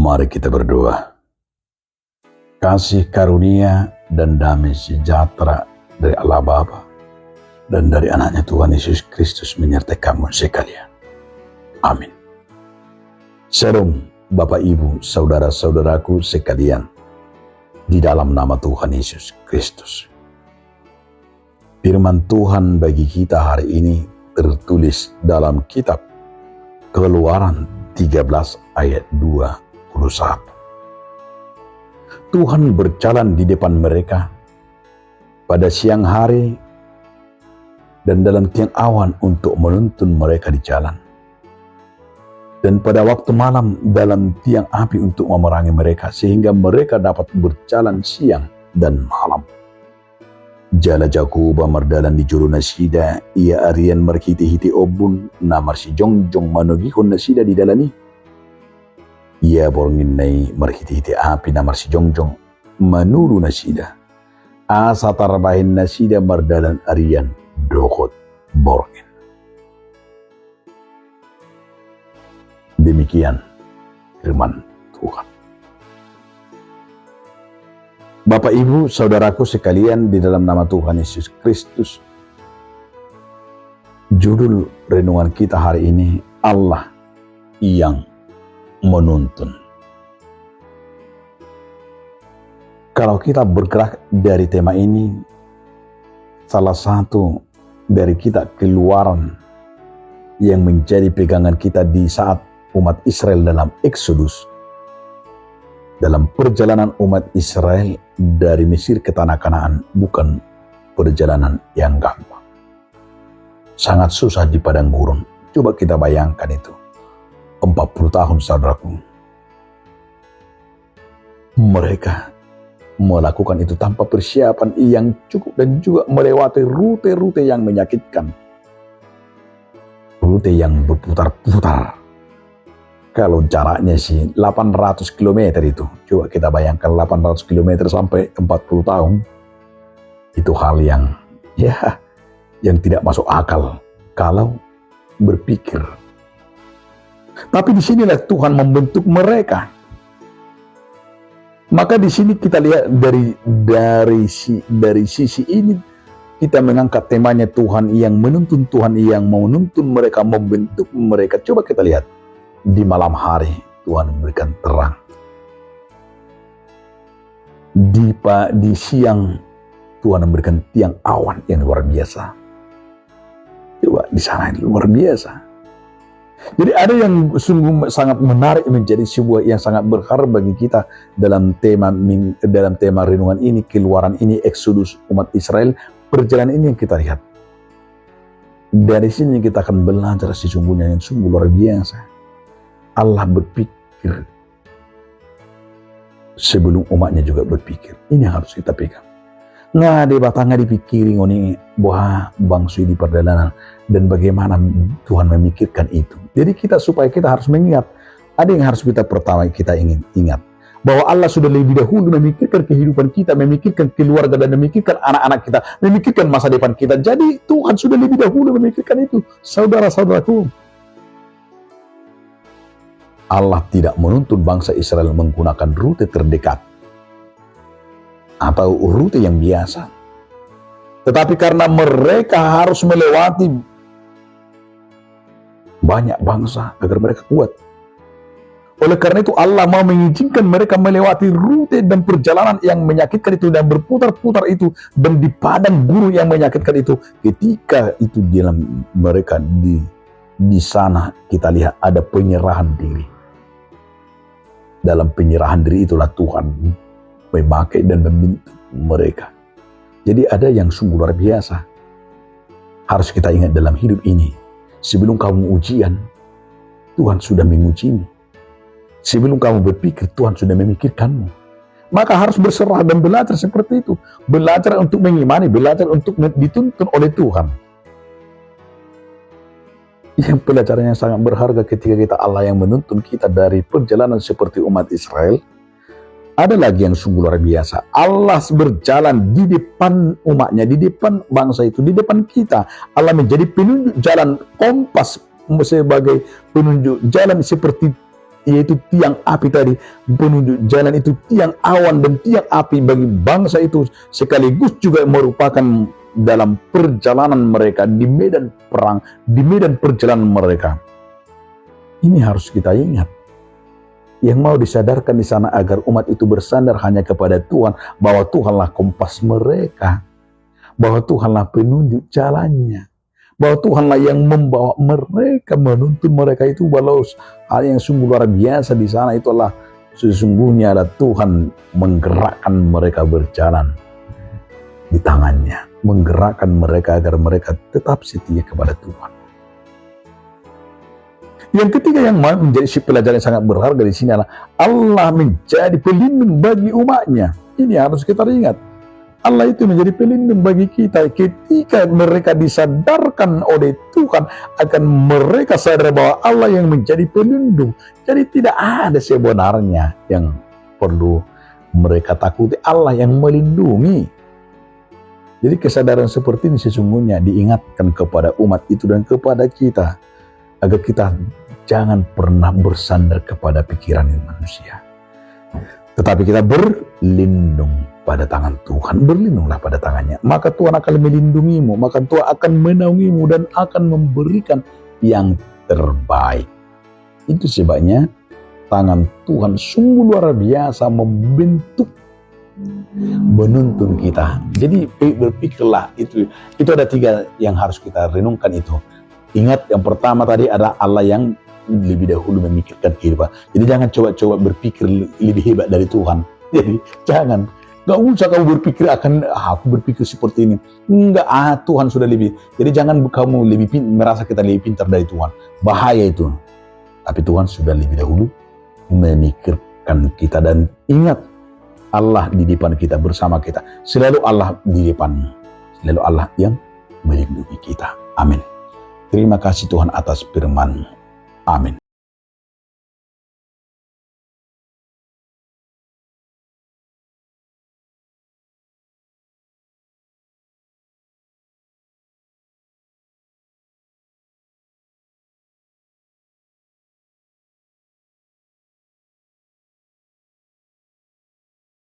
Mari kita berdoa. Kasih karunia dan damai sejahtera dari Allah Bapa dan dari anaknya Tuhan Yesus Kristus menyertai kamu sekalian. Amin. Shalom Bapak Ibu, saudara-saudaraku sekalian, di dalam nama Tuhan Yesus Kristus. Firman Tuhan bagi kita hari ini tertulis dalam kitab Keluaran 13 ayat 21. Tuhan berjalan di depan mereka pada siang hari dan dalam tiang awan untuk menuntun mereka di jalan, dan pada waktu malam dalam tiang api untuk memerangi mereka, sehingga mereka dapat berjalan siang dan malam. Jala Jakuba mardalan di juru nasida, ia arian markiti-hiti obun, namar si jongjong manugihon nasida di dalani. Ia borngin nai markiti-hiti api, namar si jongjong manuru nasida. Asa tarbahin nasida mardalan arian dokot borngin. Demikian firman Tuhan. Bapak Ibu saudaraku sekalian di dalam nama Tuhan Yesus Kristus, judul renungan kita hari ini, Allah yang menuntun. Kalau kita bergerak dari tema ini, salah satu dari kita Keluaran yang menjadi pegangan kita di saat umat Israel dalam Exodus, dalam perjalanan umat Israel dari Mesir ke tanah Kanaan, bukan perjalanan yang gampang. Sangat susah di padang gurun. Coba kita bayangkan itu. 40 tahun saudaraku. Mereka melakukan itu tanpa persiapan yang cukup dan juga melewati rute-rute yang menyakitkan. Rute yang berputar-putar. Kalau jaraknya sih 800 km itu, coba kita bayangkan 800 km sampai 40 tahun. Itu hal yang tidak masuk akal kalau berpikir. Tapi disinilah Tuhan membentuk mereka. Maka di sini kita lihat dari sisi ini kita mengangkat temanya Tuhan yang menuntun, Tuhan yang menuntun mereka, membentuk mereka. Coba kita lihat. Di malam hari Tuhan memberikan terang. Di siang Tuhan memberikan tiang awan yang luar biasa. Coba di sana luar biasa. Jadi ada yang sungguh sangat menarik, menjadi sebuah yang sangat berharga bagi kita dalam tema renungan ini, Keluaran ini, Exodus umat Israel, perjalanan ini yang kita lihat. Dari sini kita akan belajar sesungguhnya yang sungguh luar biasa. Allah berpikir sebelum umatnya juga berpikir. Ini yang harus kita pegang. Nggak batangnya dipikirin ini bahwa bangsa di perjalanan dan bagaimana Tuhan memikirkan itu. Jadi supaya kita harus mengingat, ada yang harus kita pertama kita ingin ingat, bahwa Allah sudah lebih dahulu memikirkan kehidupan kita, memikirkan keluarga dan memikirkan anak-anak kita, memikirkan masa depan kita. Jadi Tuhan sudah lebih dahulu memikirkan itu, saudara-saudaraku. Allah tidak menuntun bangsa Israel menggunakan rute terdekat atau rute yang biasa. Tetapi karena mereka harus melewati banyak bangsa agar mereka kuat. Oleh karena itu Allah mau mengizinkan mereka melewati rute dan perjalanan yang menyakitkan itu dan berputar-putar itu dan di padang gurun yang menyakitkan itu. Ketika itu dalam mereka di sana kita lihat ada penyerahan diri. Dalam penyerahan diri itulah Tuhan memakai dan membentuk mereka. Jadi ada yang sungguh luar biasa. Harus kita ingat dalam hidup ini. Sebelum kamu ujian, Tuhan sudah mengujimu. Sebelum kamu berpikir, Tuhan sudah memikirkanmu. Maka harus berserah dan belajar seperti itu. Belajar untuk mengimani, belajar untuk dituntun oleh Tuhan. Yang pelajaran yang sangat berharga ketika kita Allah yang menuntun kita dari perjalanan seperti umat Israel. Ada lagi yang sungguh luar biasa. Allah berjalan di depan umatnya, di depan bangsa itu, di depan kita. Allah menjadi penunjuk jalan, kompas sebagai penunjuk jalan seperti yaitu tiang api tadi, penunjuk jalan itu tiang awan dan tiang api bagi bangsa itu, sekaligus juga merupakan dalam perjalanan mereka di medan perang, di medan perjalanan mereka. Ini harus kita ingat. Yang mau disadarkan di sana agar umat itu bersandar hanya kepada Tuhan, bahwa Tuhanlah kompas mereka, bahwa Tuhanlah penunjuk jalannya, bahwa Tuhanlah yang membawa mereka, menuntun mereka itu. Walau hal yang sungguh luar biasa di sana itulah sesungguhnya ada Tuhan menggerakkan mereka berjalan di tangannya, menggerakkan mereka agar mereka tetap setia kepada Tuhan. Yang ketiga yang menjadi pelajaran yang sangat berharga di sini adalah Allah menjadi pelindung bagi umatnya. Ini harus kita ingat. Allah itu menjadi pelindung bagi kita ketika mereka disadarkan oleh Tuhan akan mereka sadar bahwa Allah yang menjadi pelindung. Jadi tidak ada sebenarnya yang perlu mereka takuti, Allah yang melindungi. Jadi kesadaran seperti ini sesungguhnya diingatkan kepada umat itu dan kepada kita agar kita jangan pernah bersandar kepada pikiran manusia, tetapi kita berlindung pada tangan Tuhan. Berlindunglah pada tangannya, maka Tuhan akan melindungimu, maka Tuhan akan menaungimu dan akan memberikan yang terbaik. Itu sebabnya tangan Tuhan sungguh luar biasa membentuk, menuntun kita. Jadi berpikirlah, itu ada 3 yang harus kita renungkan itu. Ingat, yang pertama tadi ada Allah yang lebih dahulu memikirkan kehidupan. Jadi jangan coba-coba berpikir lebih hebat dari Tuhan. Jadi jangan, gak usah kamu berpikir akan aku berpikir seperti ini. Enggak, Tuhan sudah lebih. Jadi jangan kamu merasa kita lebih pintar dari Tuhan. Bahaya itu. Tapi Tuhan sudah lebih dahulu memikirkan kita. Dan ingat, Allah di depan kita, bersama kita. Selalu Allah di depan. Selalu Allah yang melindungi kita. Amin. Terima kasih Tuhan atas firman-Mu. Amin.